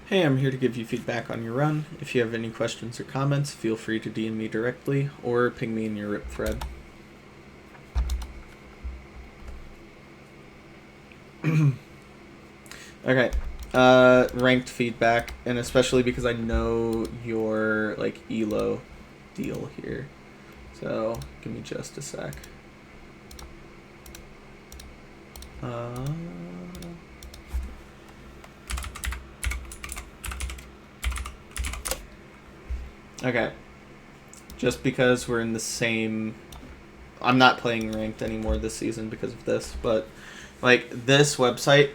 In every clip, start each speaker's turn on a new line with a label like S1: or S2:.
S1: Hey, I'm here to give you feedback on your run. If you have any questions or comments, feel free to DM me directly or ping me in your RIP thread. Okay, ranked feedback, and especially because I know your elo deal here. So give me just a sec. Uh, okay, just because we're in the same. I'm not playing ranked anymore this season because of this, but this website,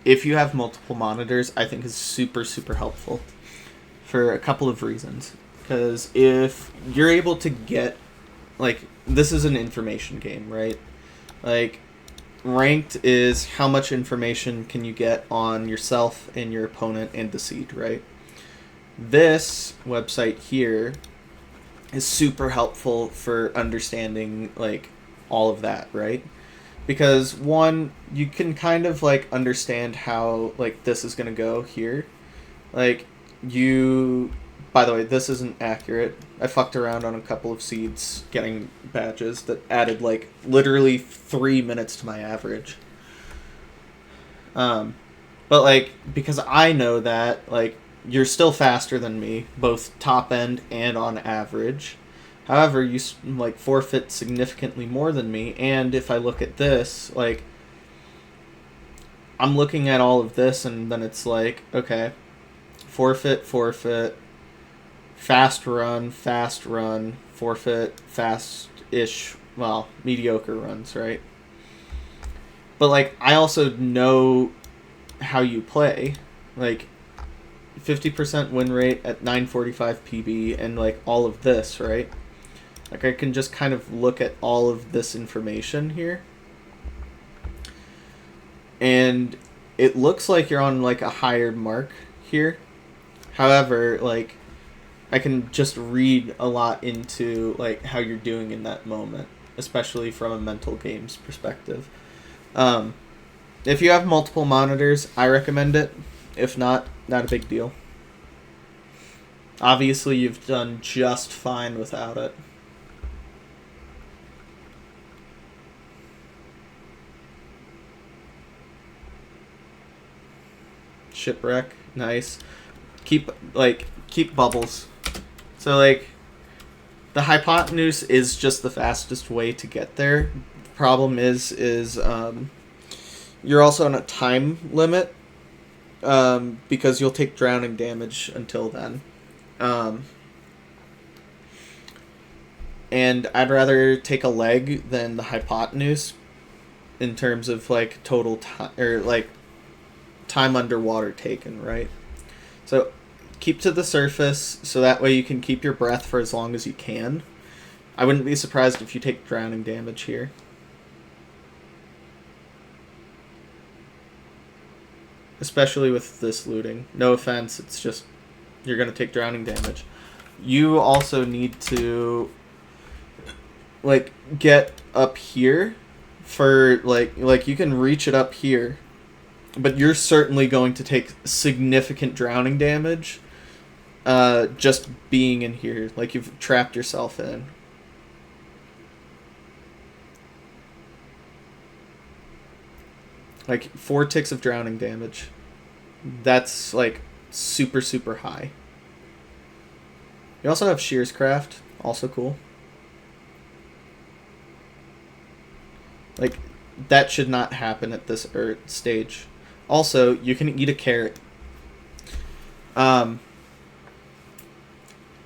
S1: if you have multiple monitors, I think is super, super helpful for a couple of reasons. Because if you're able to get, this is an information game, right? Ranked is how much information can you get on yourself and your opponent and the seed, right? This website here is super helpful for understanding, all of that, right? Because one, you can kind of understand how this is gonna go here. Like you, by the way, this isn't accurate. I fucked around on a couple of seeds getting badges that added literally 3 minutes to my average. Um, but because I know that you're still faster than me, both top end and on average. However, you forfeit significantly more than me, and if I look at this, I'm looking at all of this, and then it's okay, forfeit, forfeit, fast run, forfeit, fast-ish, well, mediocre runs, right? But I also know how you play, 50% win rate at 945 PB, and all of this, right? I can just kind of look at all of this information here, and it looks like you're on a higher mark here. However, I can just read a lot into how you're doing in that moment, especially from a mental games perspective. Um, if you have multiple monitors, I recommend it. If not, not a big deal. Obviously, you've done just fine without it. Shipwreck, nice. Keep bubbles. So the hypotenuse is just the fastest way to get there. The problem is you're also on a time limit, because you'll take drowning damage until then. And I'd rather take a leg than the hypotenuse in terms of total time, or time underwater taken, right? So keep to the surface so that way you can keep your breath for as long as you can. I wouldn't be surprised if you take drowning damage here. Especially with this looting. No offense, it's just you're going to take drowning damage. You also need to get up here for you can reach it up here, but you're certainly going to take significant drowning damage just being in here. You've trapped yourself in. Like 4 ticks of drowning damage. That's super, super high. You also have Shears Craft, also cool. That should not happen at this stage. Also, you can eat a carrot.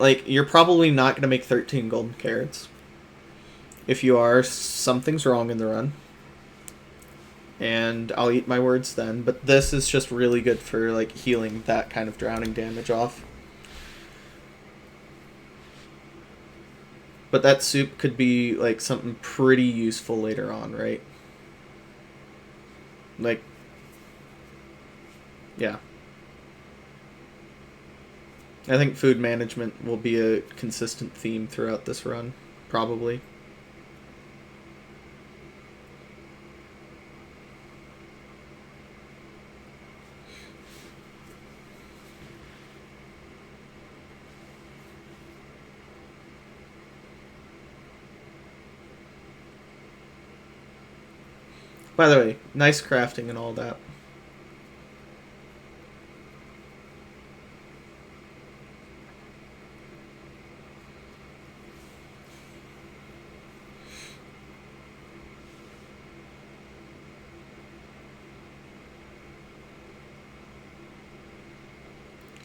S1: You're probably not going to make 13 golden carrots. If you are, something's wrong in the run. And I'll eat my words then. But this is just really good for healing that kind of drowning damage off. But that soup could be something pretty useful later on, right? Yeah. I think food management will be a consistent theme throughout this run, probably. By the way, nice crafting and all that.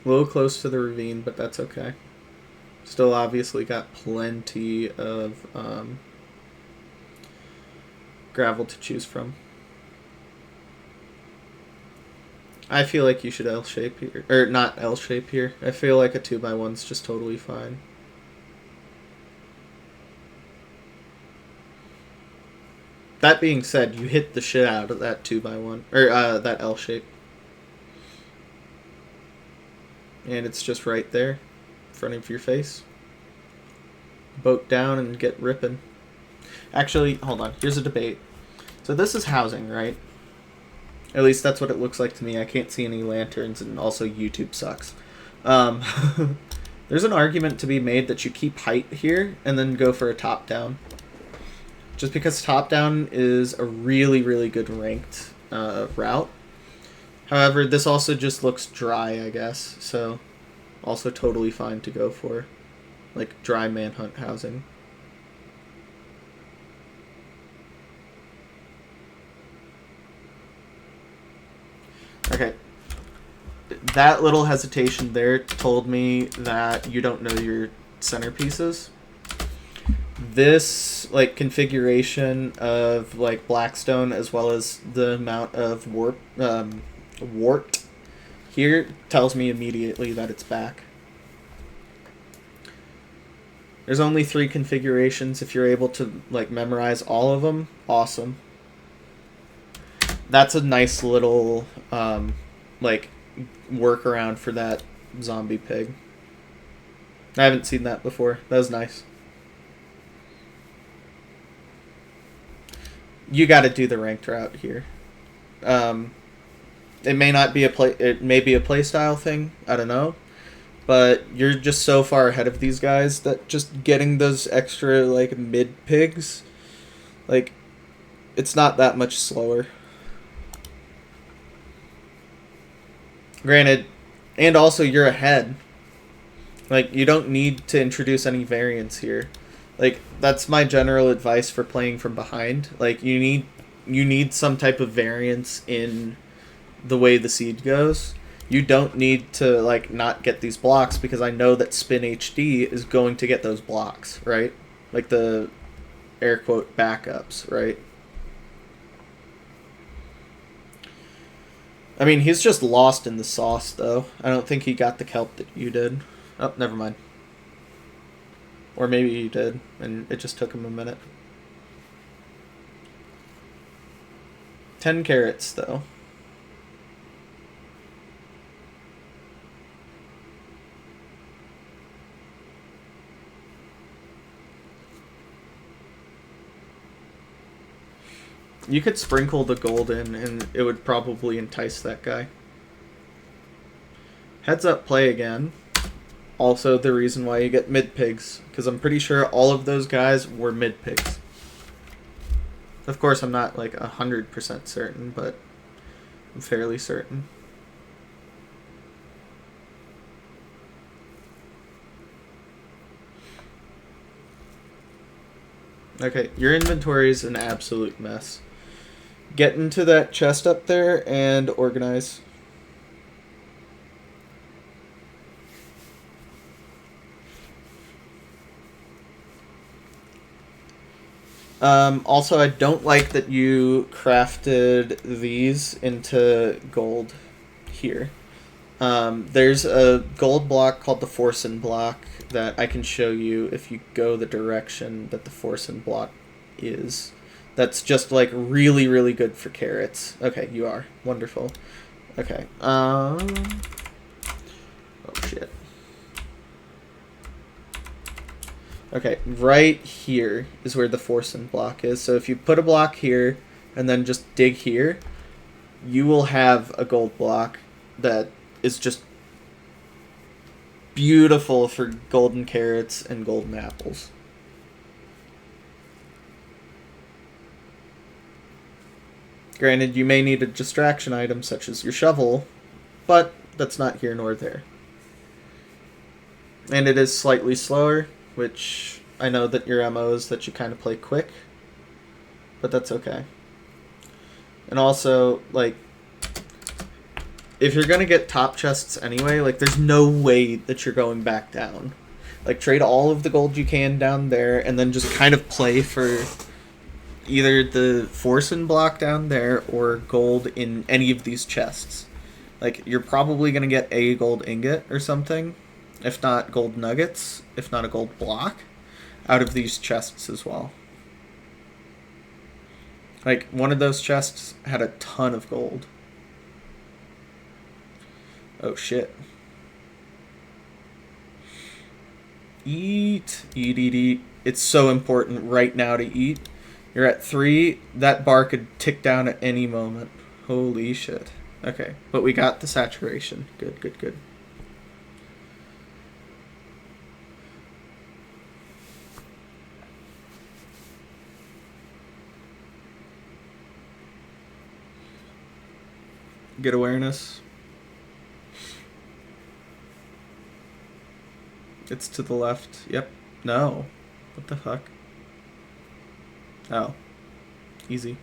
S1: A little close to the ravine, but that's okay. Still obviously got plenty of gravel to choose from. I feel like you should L-shape here. Or not L-shape here. I feel like a 2x1's just totally fine. That being said, you hit the shit out of that 2x1. Or that L-shape. And it's just right there. In front of your face. Boat down and get ripping. Actually, hold on. Here's a debate. So this is housing, right? At least that's what it looks like to me. I can't see any lanterns, and also YouTube sucks. There's an argument to be made that you keep height here and then go for a top-down. Just because top-down is a really, really good ranked route. However, this also just looks dry, I guess. So, also totally fine to go for. Like, dry manhunt housing. Okay. That little hesitation there told me that you don't know your centerpieces. This, like, configuration of, like, Blackstone as well as the amount of wart here tells me immediately that it's back. There's only 3 configurations. If you're able to, like, memorize all of them, awesome. That's a nice little, like, workaround for that zombie pig. I haven't seen that before. That was nice. You got to do the ranked route here. It may not be it may be a playstyle thing. I don't know, but you're just so far ahead of these guys that just getting those extra like mid pigs, like, it's not that much slower. Granted, and also you're ahead. Like, you don't need to introduce any variance here. Like, that's my general advice for playing from behind. Like, you need some type of variance in the way the seed goes. You don't need to, like, not get these blocks, because I know that Spin HD is going to get those blocks, right? Like the air quote backups, right? I mean, he's just lost in the sauce, though. I don't think he got the kelp that you did. Oh, never mind. Or maybe you did, and it just took him a minute. 10 carrots, though. You could sprinkle the gold in, and it would probably entice that guy. Heads up, play again. Also the reason why you get mid-pigs, because I'm pretty sure all of those guys were mid-pigs. Of course, I'm not like 100% certain, but I'm fairly certain. Okay, your inventory is an absolute mess. Get into that chest up there and organize. Also, I don't like that you crafted these into gold here. There's a gold block called the Forsen block that I can show you if you go the direction that the Forsen block is. That's just like really, really good for carrots. Okay, you are. Wonderful. Okay. Oh shit. Okay, right here is where the Forsen block is. So if you put a block here and then just dig here, you will have a gold block that is just beautiful for golden carrots and golden apples. Granted, you may need a distraction item such as your shovel, but that's not here nor there. And it is slightly slower, which I know that your MO is that you kind of play quick, but that's okay. And also, like, if you're going to get top chests anyway, like, there's no way that you're going back down. Like, trade all of the gold you can down there, and then just kind of play for either the Forsen block down there or gold in any of these chests. Like, you're probably going to get a gold ingot or something, if not gold nuggets, if not a gold block, out of these chests as well. Like, one of those chests had a ton of gold. Oh, shit. Eat. Eat, eat, eat. It's so important right now to eat. You're at 3. That bar could tick down at any moment. Holy shit. Okay, but we got the saturation. Good, good, good. Get awareness. It's to the left. Yep. No. What the fuck? Oh. Easy.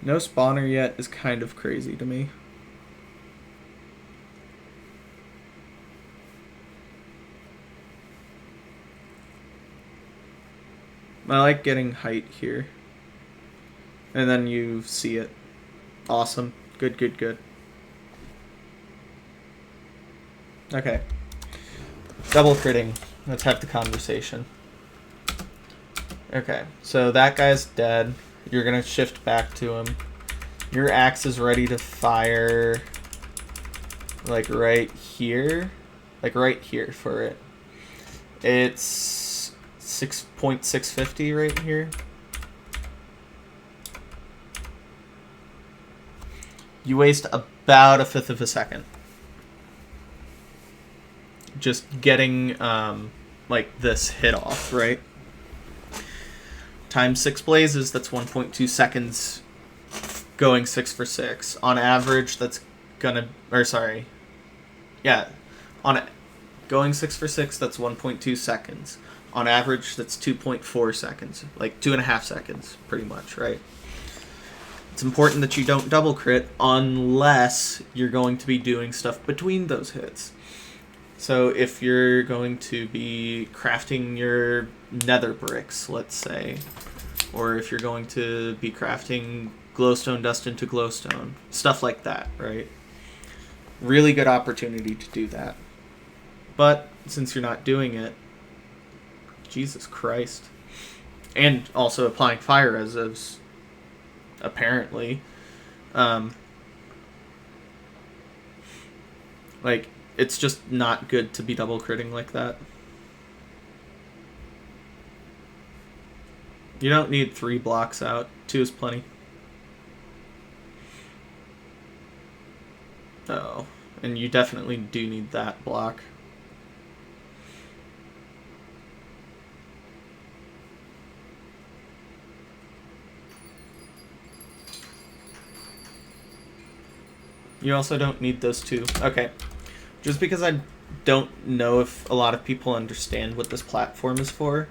S1: No spawner yet is kind of crazy to me. I like getting height here. And then you see it. Awesome. Good, good, good. Okay. Double critting. Let's have the conversation. Okay, so that guy's dead. You're gonna shift back to him. Your axe is ready to fire, like right here. Like right here for it. It's 6.650 right here. You waste about 1/5 of a second just getting like this hit off, right? Times 6 blazes, that's 1.2 seconds going 6 for 6. On average, that's gonna, or sorry, yeah, going 6 for 6, that's 1.2 seconds. On average, that's 2.4 seconds, like 2.5 seconds, pretty much, right? It's important that you don't double crit unless you're going to be doing stuff between those hits. So if you're going to be crafting your nether bricks, let's say, or if you're going to be crafting glowstone dust into glowstone, stuff like that, right? Really good opportunity to do that. But since you're not doing it, Jesus Christ. And also applying fire resistors, apparently. Like, it's just not good to be double critting like that. You don't need 3 blocks out. 2 is plenty. Oh, and you definitely do need that block. You also don't need those 2. Okay. Just because I don't know if a lot of people understand what this platform is for.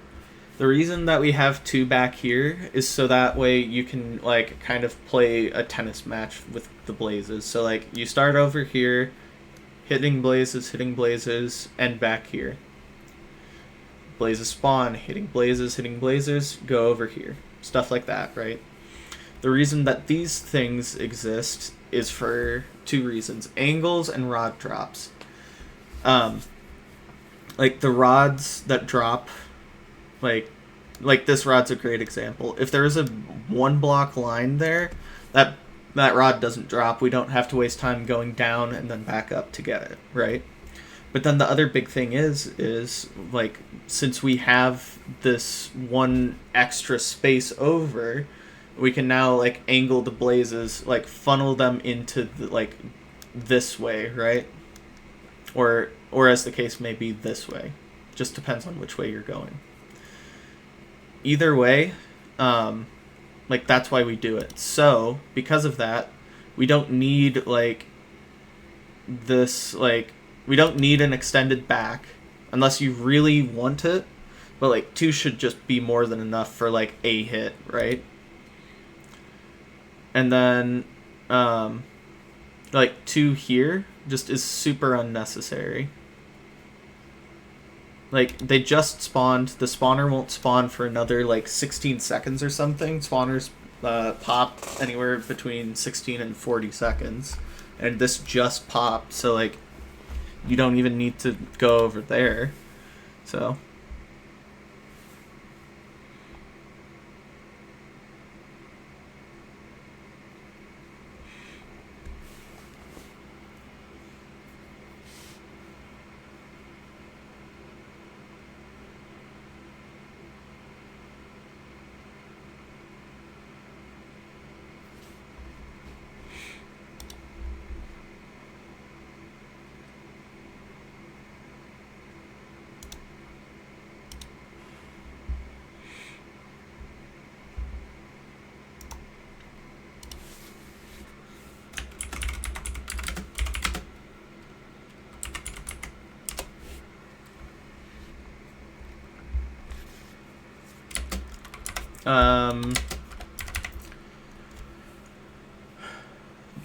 S1: The reason that we have 2 back here is so that way you can, like, kind of play a tennis match with the blazes. So, like, you start over here, hitting blazes, and back here. Blazes spawn, hitting blazes, go over here. Stuff like that, right? The reason that these things exist is for 2 reasons. Angles and rod drops. Like, the rods that drop, like this rod's a great example. If there is a 1 block line there, that rod doesn't drop. We don't have to waste time going down and then back up to get it, right? But then the other big thing is like, since we have this 1 extra space over, we can now like angle the blazes, like funnel them into the, like this way, right? Or as the case may be, this way. Just depends on which way you're going. Either way, like that's why we do it. So because of that, we don't need like this, like we don't need an extended back unless you really want it. But like 2 should just be more than enough for like a hit, right? And then like 2 here just is super unnecessary. Like they just spawned. The spawner won't spawn for another like 16 seconds or something. Spawners pop anywhere between 16 and 40 seconds. And this just popped, so like you don't even need to go over there. So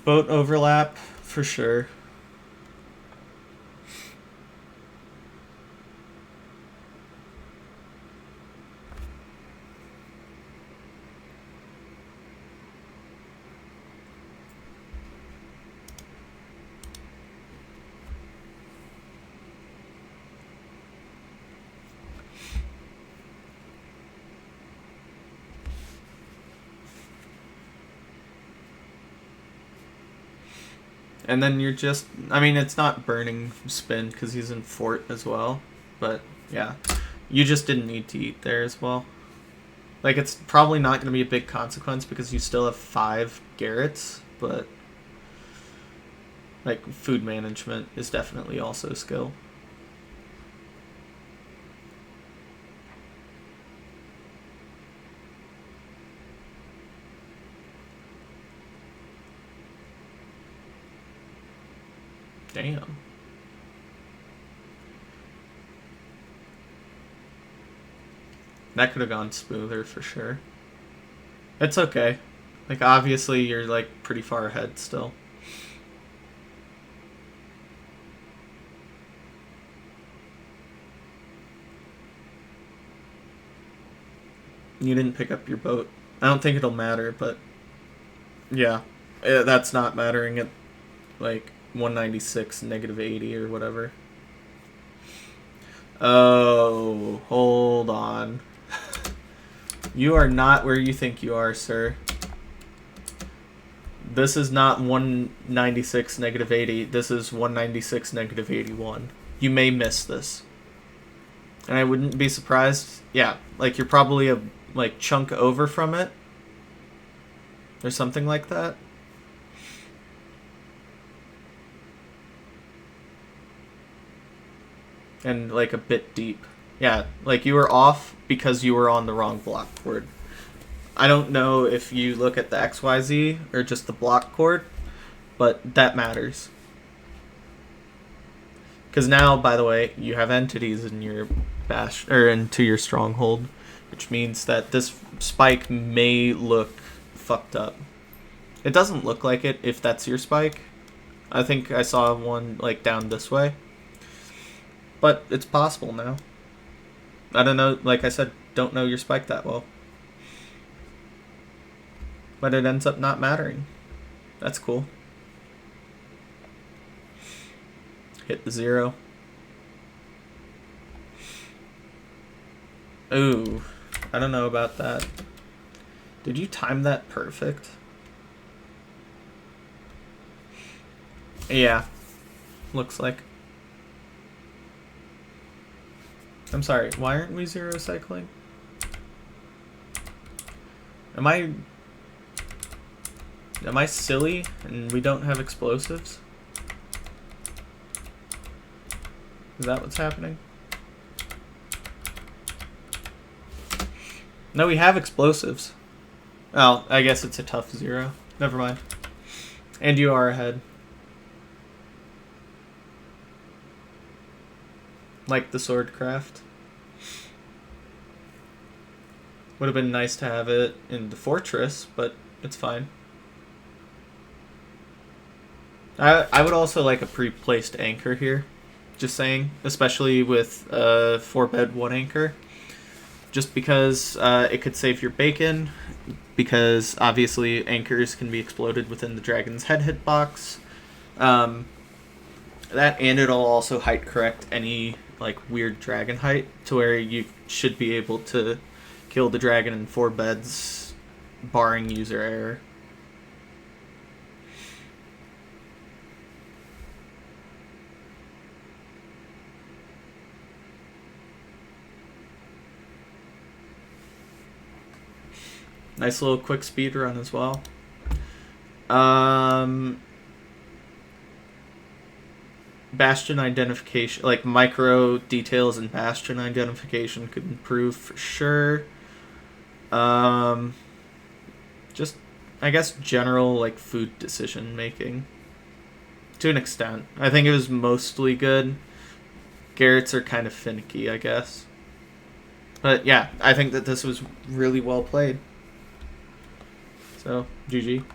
S1: boat overlap for sure. And then you're just, I mean, it's not burning spin because he's in fort as well. But yeah, you just didn't need to eat there as well. Like, it's probably not going to be a big consequence because you still have 5 Garrets. But like, food management is definitely also a skill. Damn. That could have gone smoother for sure. It's okay. Like, obviously, you're, like, pretty far ahead still. You didn't pick up your boat. I don't think it'll matter, but yeah, that's not mattering at, like, 196, negative 80 or whatever. Oh, hold on. You are not where you think you are, sir. This is not 196, negative 80. This is 196, negative 81. You may miss this. And I wouldn't be surprised. Yeah, like you're probably a like chunk over from it. Or something like that. And like a bit deep. Yeah, like you were off because you were on the wrong block chord. I don't know if you look at the XYZ or just the block chord, but that matters. Because now, by the way, you have entities in your bash or into your stronghold, which means that this spike may look fucked up. It doesn't look like it if that's your spike. I think I saw one like down this way. But it's possible now. I don't know, like I said, don't know your spike that well. But it ends up not mattering. That's cool. Hit the 0. Ooh, I don't know about that. Did you time that perfect? Yeah, looks like. I'm sorry, why aren't we 0 cycling? Am I Am I silly and we don't have explosives? Is that what's happening? No, we have explosives. Oh, I guess it's a tough 0. Never mind. And you are ahead. Like the sword craft. Would have been nice to have it in the fortress, but it's fine. I would also like a pre-placed anchor here. Just saying. Especially with 4-bed 1 anchor. Just because it could save your bacon. Because obviously anchors can be exploded within the dragon's head hitbox. That, and it'll also height correct any like weird dragon height to where you should be able to kill the dragon in 4 beds, barring user error. Nice little quick speed run as well. Bastion identification, like micro details in bastion identification could improve for sure. Just, I guess, general like food decision making to an extent. I think it was mostly good. Garrett's are kind of finicky, I guess. But yeah, I think that this was really well played. So, GG.